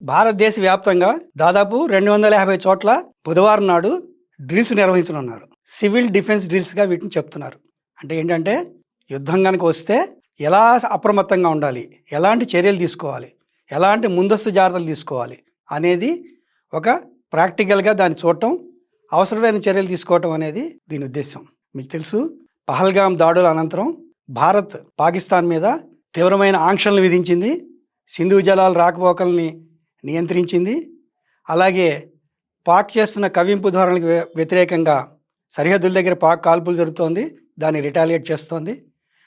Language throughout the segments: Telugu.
భారతదేశ వ్యాప్తంగా దాదాపు 250 చోట్ల బుధవారం నాడు డ్రిల్స్ నిర్వహించనున్నారు. సివిల్ డిఫెన్స్ డ్రిల్స్గా వీటిని చెప్తున్నారు. అంటే ఏంటంటే యుద్ధం కనుక వస్తే ఎలా అప్రమత్తంగా ఉండాలి, ఎలాంటి చర్యలు తీసుకోవాలి, ఎలాంటి ముందస్తు జాగ్రత్తలు తీసుకోవాలి అనేది ఒక ప్రాక్టికల్గా దాన్ని చూడటం, అవసరమైన చర్యలు తీసుకోవటం అనేది దీని ఉద్దేశం. మీకు తెలుసు, పహల్గామ్ దాడుల అనంతరం భారత్ పాకిస్తాన్ మీద తీవ్రమైన ఆంక్షలను విధించింది, సింధు జలాల రాకపోకల్ని నియంత్రించింది. అలాగే పాక్ చేస్తున్న కవ్వింపు ధోరణికి వ్యతిరేకంగా సరిహద్దుల దగ్గర పాక్ కాల్పులు జరుపుతోంది, దాన్ని రిటాలియేట్ చేస్తోంది.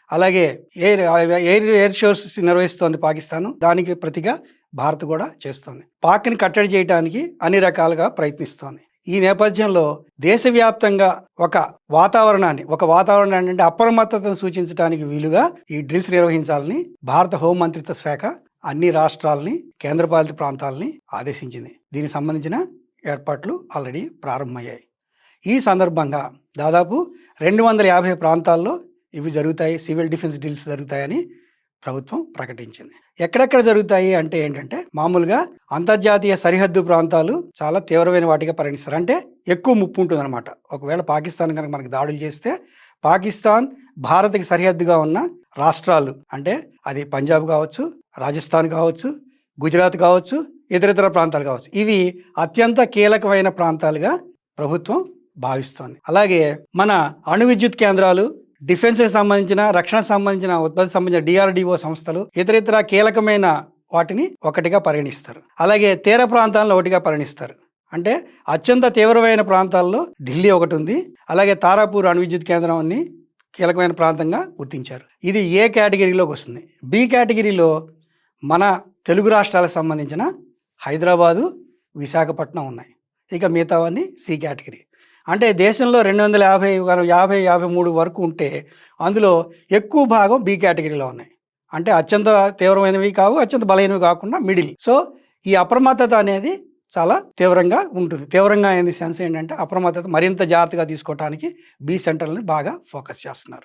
అలాగే ఎయిర్ షోర్స్ నిర్వహిస్తోంది పాకిస్తాను, దానికి ప్రతిగా భారత్ కూడా చేస్తోంది. పాక్ని కట్టడి చేయడానికి అన్ని రకాలుగా ప్రయత్నిస్తోంది. ఈ నేపథ్యంలో దేశవ్యాప్తంగా ఒక వాతావరణాన్ని అంటే అప్రమత్తతను సూచించడానికి వీలుగా ఈ డ్రిల్స్ నిర్వహించాలని భారత హోంమంత్రిత్వ శాఖ అన్ని రాష్ట్రాలని, కేంద్రపాలిత ప్రాంతాలని ఆదేశించింది. దీనికి సంబంధించిన ఏర్పాట్లు ఆల్రెడీ ప్రారంభమయ్యాయి. ఈ సందర్భంగా దాదాపు 250 ప్రాంతాల్లో ఇవి జరుగుతాయి, సివిల్ డిఫెన్స్ డ్రిల్స్ జరుగుతాయని ప్రభుత్వం ప్రకటించింది. ఎక్కడెక్కడ జరుగుతాయి అంటే ఏంటంటే, మామూలుగా అంతర్జాతీయ సరిహద్దు ప్రాంతాలు చాలా తీవ్రమైన వాటిగా పరిగణిస్తారు. అంటే ఎక్కువ ముప్పు ఉంటుందన్నమాట. ఒకవేళ పాకిస్తాన్ కనుక మనకు దాడులు చేస్తే, పాకిస్తాన్ భారత్కి సరిహద్దుగా ఉన్న రాష్ట్రాలు, అంటే అది పంజాబ్ కావచ్చు, రాజస్థాన్ కావచ్చు, గుజరాత్ కావచ్చు, ఇతర ప్రాంతాలు కావచ్చు, ఇవి అత్యంత కీలకమైన ప్రాంతాలుగా ప్రభుత్వం భావిస్తోంది. అలాగే మన అణు విద్యుత్ కేంద్రాలు, డిఫెన్స్కి సంబంధించిన, రక్షణకు సంబంధించిన, ఉత్పత్తి సంబంధించిన DRDO సంస్థలు, ఇతర కీలకమైన వాటిని ఒకటిగా పరిగణిస్తారు. అలాగే తీర ప్రాంతాలను ఒకటిగా పరిగణిస్తారు. అంటే అత్యంత తీవ్రమైన ప్రాంతాల్లో ఢిల్లీ ఒకటి ఉంది. అలాగే తారాపూర్ అణు విద్యుత్ కేంద్రం అన్ని కీలకమైన ప్రాంతంగా గుర్తించారు. ఇది ఏ కేటగిరీలోకి వస్తుంది. బి కేటగిరీలో మన తెలుగు రాష్ట్రాలకు సంబంధించిన హైదరాబాదు, విశాఖపట్నం ఉన్నాయి. ఇక మిగతావన్నీ సి కేటగిరీ. అంటే దేశంలో 250-53 వరకు ఉంటే అందులో ఎక్కువ భాగం బి కేటగిరీలో ఉన్నాయి. అంటే అత్యంత తీవ్రమైనవి కావు, అత్యంత బలమైనవి కాకుండా మిడిల్. సో ఈ అప్రమత్తత అనేది చాలా తీవ్రంగా ఉంటుంది. తీవ్రంగా అయింది సెన్స్ ఏంటంటే, అప్రమత్తత మరింత జాగ్రత్తగా తీసుకోవడానికి బి సెంటర్ని బాగా ఫోకస్ చేస్తున్నారు.